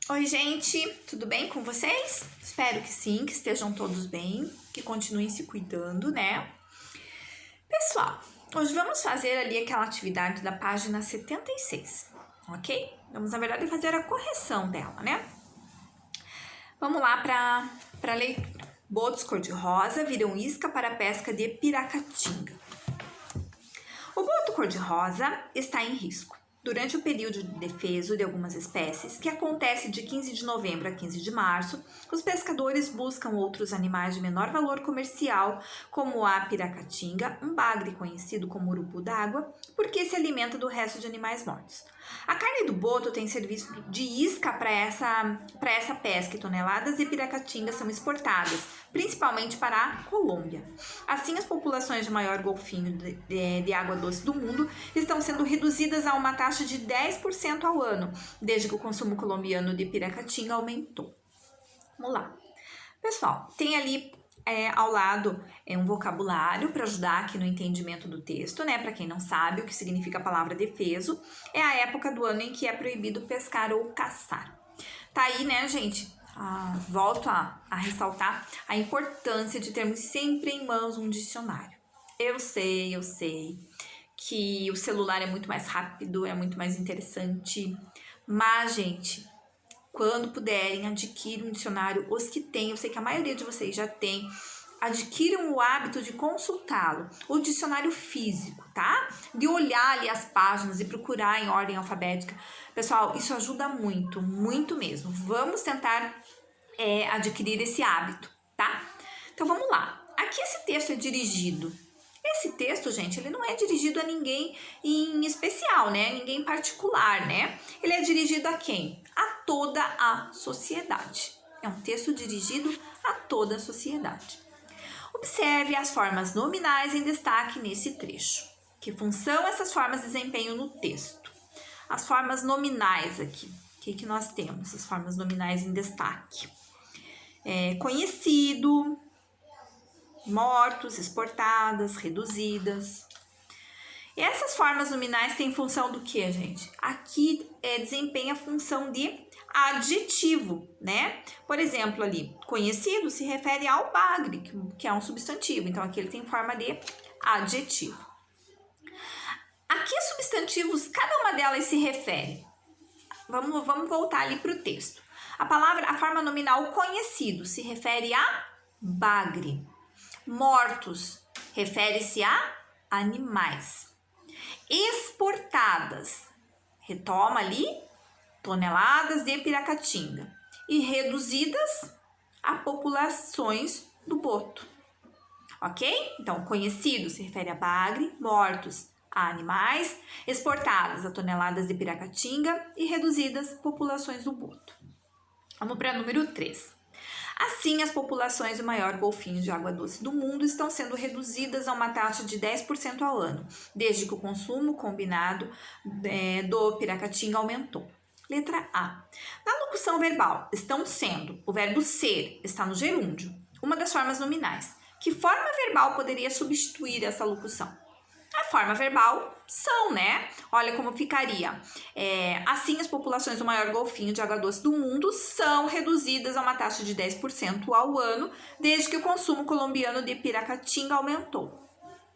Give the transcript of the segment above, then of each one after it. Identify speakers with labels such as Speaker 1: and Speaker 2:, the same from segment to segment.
Speaker 1: Oi, gente, tudo bem com vocês? Espero que sim, que estejam todos bem, que continuem se cuidando, né? Pessoal, hoje vamos fazer ali aquela atividade da página 76, ok? Vamos, na verdade, fazer a correção dela, né? Vamos lá para leitura. Botos cor-de-rosa viram isca para a pesca de piracatinga. O boto cor-de-rosa está em risco. Durante o período de defeso de algumas espécies, que acontece de 15 de novembro a 15 de março, os pescadores buscam outros animais de menor valor comercial, como a piracatinga, um bagre conhecido como urubu d'água, porque se alimenta do resto de animais mortos. A carne do boto tem serviço de isca para essa pesca e toneladas de piracatinga são exportadas, principalmente para a Colômbia. Assim, as populações de maior golfinho de água doce do mundo estão sendo reduzidas a uma taxa de 10% ao ano, desde que o consumo colombiano de piracatinga aumentou. Vamos lá. Pessoal, tem ali ao lado um vocabulário para ajudar aqui no entendimento do texto, né? Para quem não sabe o que significa a palavra defeso, é a época do ano em que é proibido pescar ou caçar. Tá aí, né, gente? Volto a ressaltar a importância de termos sempre em mãos um dicionário. Eu sei que o celular é muito mais rápido, é muito mais interessante, mas, gente, quando puderem, adquiram um dicionário, os que têm, eu sei que a maioria de vocês já tem, adquiram o hábito de consultá-lo, o dicionário físico, tá? De olhar ali as páginas e procurar em ordem alfabética. Pessoal, isso ajuda muito, muito mesmo. Vamos tentar adquirir esse hábito, tá? Então, vamos lá. Aqui esse texto é dirigido. Esse texto, gente, ele não é dirigido a ninguém em especial, né? Ninguém em particular, né? Ele é dirigido a quem? A toda a sociedade. É um texto dirigido a toda a sociedade. Observe as formas nominais em destaque nesse trecho. Que função essas formas desempenham no texto? As formas nominais aqui. O que nós temos? As formas nominais em destaque. Conhecido, mortos, exportadas, reduzidas. E essas formas nominais têm função do que, gente? Aqui desempenha a função de adjetivo, né? Por exemplo, ali, conhecido se refere ao bagre, que é um substantivo. Então, aqui ele tem forma de adjetivo. A que substantivos cada uma delas se refere? Vamos voltar ali para o texto. A forma nominal conhecido se refere a bagre. Mortos refere-se a animais. Exportadas, retoma ali, toneladas de piracatinga. E reduzidas a populações do boto. Ok? Então, conhecido se refere a bagre, mortos a animais, exportadas a toneladas de piracatinga e reduzidas populações do boto. Vamos para número 3. Assim, as populações do maior golfinho de água doce do mundo estão sendo reduzidas a uma taxa de 10% ao ano, desde que o consumo combinado do piracatinga aumentou. Letra A. Na locução verbal, estão sendo, o verbo ser está no gerúndio, uma das formas nominais. Que forma verbal poderia substituir essa locução? A forma verbal são, né? Olha como ficaria. Assim, as populações do maior golfinho de água doce do mundo são reduzidas a uma taxa de 10% ao ano, desde que o consumo colombiano de piracatinga aumentou.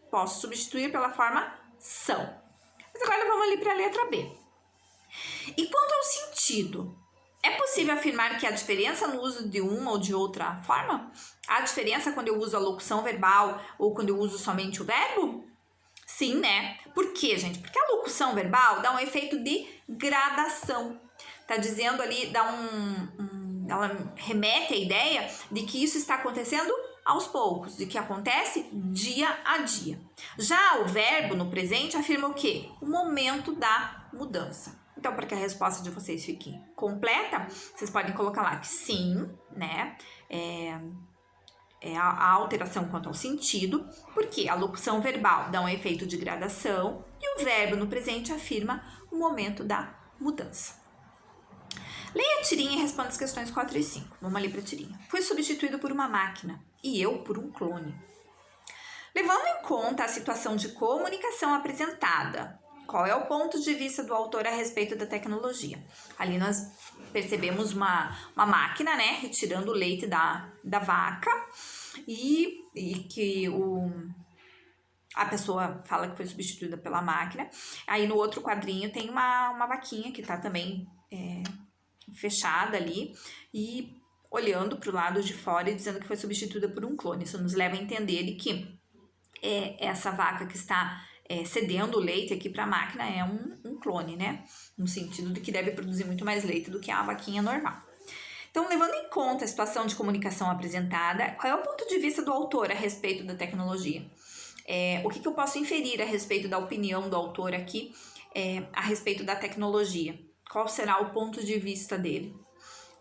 Speaker 1: Posso substituir pela forma são. Mas agora vamos ali para a letra B. E quanto ao sentido? É possível afirmar que há diferença no uso de uma ou de outra forma? Há diferença quando eu uso a locução verbal ou quando eu uso somente o verbo? Sim, né? Por quê, gente? Porque a locução verbal dá um efeito de gradação. Tá dizendo ali, ela remete à ideia de que isso está acontecendo aos poucos, de que acontece dia a dia. Já o verbo no presente afirma o quê? O momento da mudança. Então, para que a resposta de vocês fique completa, vocês podem colocar lá que sim, né? A alteração quanto ao sentido, porque a locução verbal dá um efeito de gradação e o verbo no presente afirma o momento da mudança. Leia a tirinha e responda as questões 4 e 5. Vamos ali para a tirinha. Fui substituído por uma máquina e eu por um clone. Levando em conta a situação de comunicação apresentada, qual é o ponto de vista do autor a respeito da tecnologia? Ali nós percebemos uma máquina, né, retirando o leite da vaca e que a pessoa fala que foi substituída pela máquina. Aí no outro quadrinho tem uma vaquinha que tá também fechada ali e olhando para o lado de fora e dizendo que foi substituída por um clone. Isso nos leva a entender que essa vaca que está cedendo o leite aqui para a máquina é um clone, né? No sentido de que deve produzir muito mais leite do que a vaquinha normal. Então, levando em conta a situação de comunicação apresentada, qual é o ponto de vista do autor a respeito da tecnologia? O que eu posso inferir a respeito da opinião do autor aqui a respeito da tecnologia? Qual será o ponto de vista dele?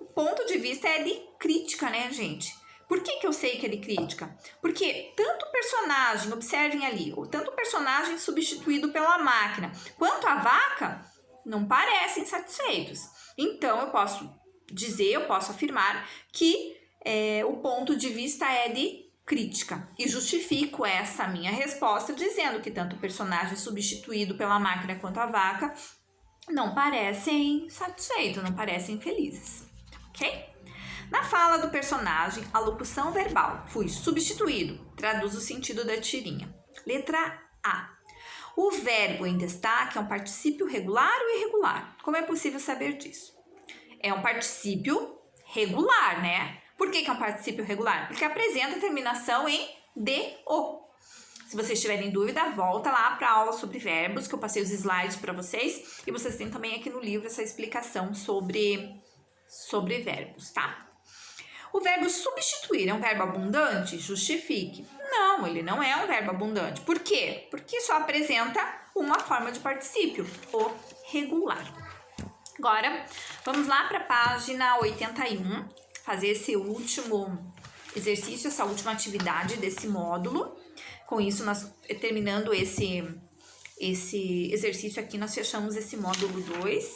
Speaker 1: O ponto de vista é de crítica, né, gente? Por que eu sei que é de crítica? Porque tanto o personagem, observem ali, tanto o personagem substituído pela máquina, quanto a vaca, não parecem satisfeitos. Então, eu posso afirmar que o ponto de vista é de crítica. E justifico essa minha resposta dizendo que tanto o personagem substituído pela máquina quanto a vaca não parecem satisfeitos, não parecem felizes, ok? Na fala do personagem, a locução verbal, fui substituído, traduz o sentido da tirinha. Letra A. O verbo em destaque é um particípio regular ou irregular? Como é possível saber disso? É um particípio regular, né? Por que é um particípio regular? Porque apresenta terminação em DO. Se vocês tiverem dúvida, volta lá para a aula sobre verbos, que eu passei os slides para vocês. E vocês têm também aqui no livro essa explicação sobre verbos, tá? O verbo substituir é um verbo abundante? Justifique. Não, ele não é um verbo abundante. Por quê? Porque só apresenta uma forma de particípio, o regular. Agora, vamos lá para a página 81, fazer esse último exercício, essa última atividade desse módulo. Com isso, nós terminando esse exercício aqui, nós fechamos esse módulo 2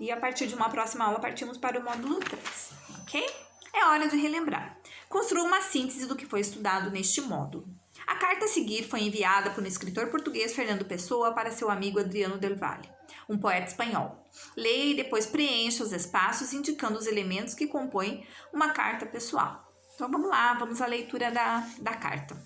Speaker 1: e a partir de uma próxima aula partimos para o módulo 3, ok? É hora de relembrar. Construa uma síntese do que foi estudado neste módulo. A carta a seguir foi enviada por um escritor português, Fernando Pessoa, para seu amigo Adriano Del Valle, um poeta espanhol. Leia e depois preencha os espaços indicando os elementos que compõem uma carta pessoal. Então vamos lá, vamos à leitura da carta.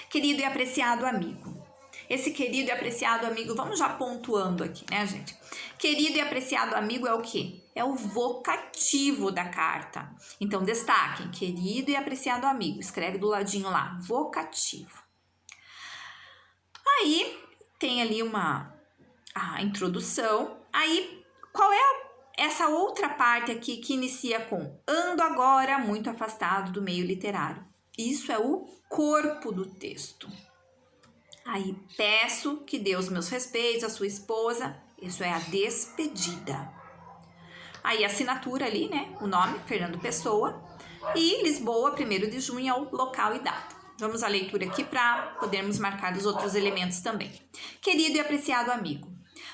Speaker 1: Querido e apreciado amigo. Esse querido e apreciado amigo, vamos já pontuando aqui, né, gente? Querido e apreciado amigo é o quê? É o vocativo da carta. Então, destaquem, querido e apreciado amigo. Escreve do ladinho lá, vocativo. Aí, tem ali a introdução. Aí, qual é essa outra parte aqui que inicia com ando agora muito afastado do meio literário? Isso é o corpo do texto. Aí, peço que dê os meus respeitos à sua esposa. Isso é a despedida. Aí, a assinatura ali, né? O nome, Fernando Pessoa. E Lisboa, 1º de junho, é o local e data. Vamos à leitura aqui para podermos marcar os outros elementos também. Querido e apreciado amigo,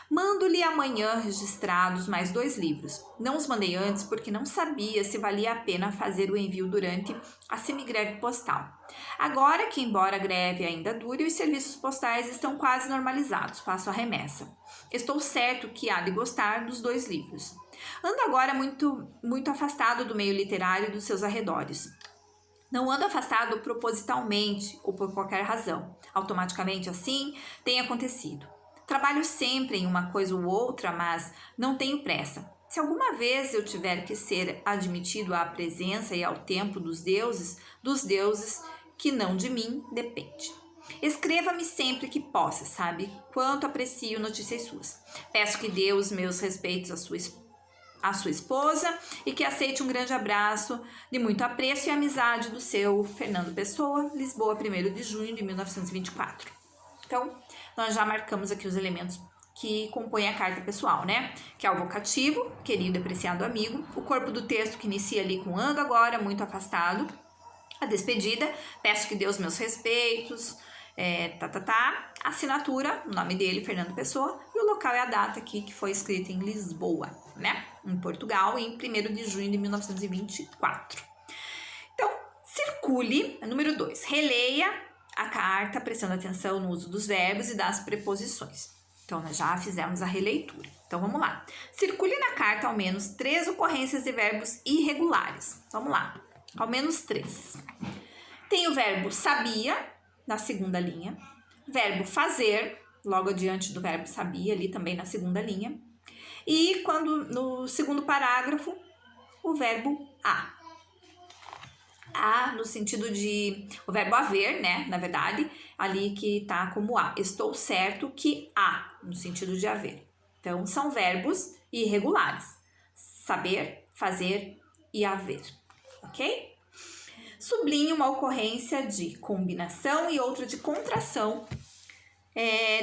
Speaker 1: mando-lhe amanhã registrados mais 2 livros. Não os mandei antes porque não sabia se valia a pena fazer o envio durante a semigreve postal. Agora que, embora a greve ainda dure, os serviços postais estão quase normalizados, faço a remessa. Estou certo que há de gostar dos 2 livros. Ando agora muito afastado do meio literário e dos seus arredores. Não ando afastado propositalmente ou por qualquer razão. Automaticamente assim tem acontecido. Trabalho sempre em uma coisa ou outra, mas não tenho pressa. Se alguma vez eu tiver que ser admitido à presença e ao tempo dos deuses que não de mim depende. Escreva-me sempre que possa, sabe? Quanto aprecio notícias suas. Peço que dê os meus respeitos à sua esposa e que aceite um grande abraço de muito apreço e amizade do seu Fernando Pessoa, Lisboa, 1º de junho de 1924. Então, nós já marcamos aqui os elementos que compõem a carta pessoal, né? Que é o vocativo, querido e apreciado amigo, o corpo do texto que inicia ali com ando agora, muito afastado, a despedida, peço que dê os meus respeitos, a assinatura, o nome dele, Fernando Pessoa, e o local e a data aqui que foi escrito em Lisboa, né? Em Portugal, em 1º de junho de 1924. Então, circule, número 2, releia a carta prestando atenção no uso dos verbos e das preposições. Então, nós já fizemos a releitura. Então, vamos lá. Circule na carta ao menos 3 ocorrências de verbos irregulares. Vamos lá. Ao menos 3. Tem o verbo sabia, na segunda linha. Verbo fazer, logo adiante do verbo sabia, ali também na segunda linha. E quando no segundo parágrafo, o verbo a. A no sentido de o verbo haver, né? Na verdade, ali que tá como a. Estou certo que há, no sentido de haver. Então, são verbos irregulares. Saber, fazer e haver. Ok? Sublinhe uma ocorrência de combinação e outra de contração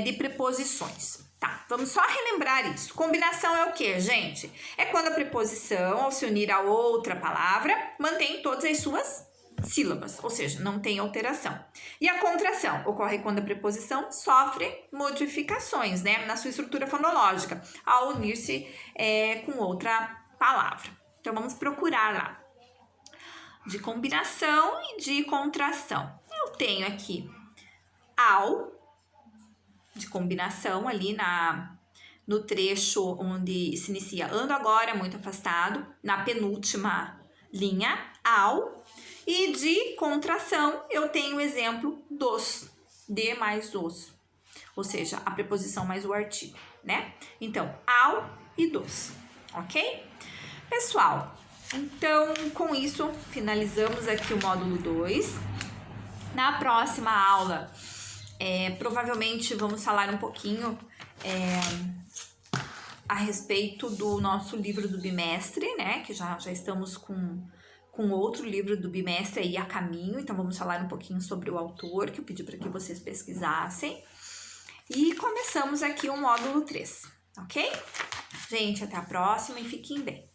Speaker 1: de preposições. Tá, vamos só relembrar isso. Combinação é o que, gente? É quando a preposição, ao se unir a outra palavra, mantém todas as suas sílabas, ou seja, não tem alteração. E a contração ocorre quando a preposição sofre modificações, né, na sua estrutura fonológica, ao unir-se com outra palavra. Então, vamos procurar lá. De combinação e de contração. Eu tenho aqui ao, de combinação ali no trecho onde se inicia ando agora, muito afastado, na penúltima linha, ao, e de contração eu tenho o exemplo dos, de mais os, ou seja, a preposição mais o artigo, né? Então, ao e dos, ok? Pessoal, então com isso finalizamos aqui o módulo 2. Na próxima aula, provavelmente vamos falar um pouquinho a respeito do nosso livro do bimestre, né? Que já estamos com outro livro do bimestre aí a caminho. Então, vamos falar um pouquinho sobre o autor, que eu pedi para que vocês pesquisassem. E começamos aqui o módulo 3, ok? Gente, até a próxima e fiquem bem.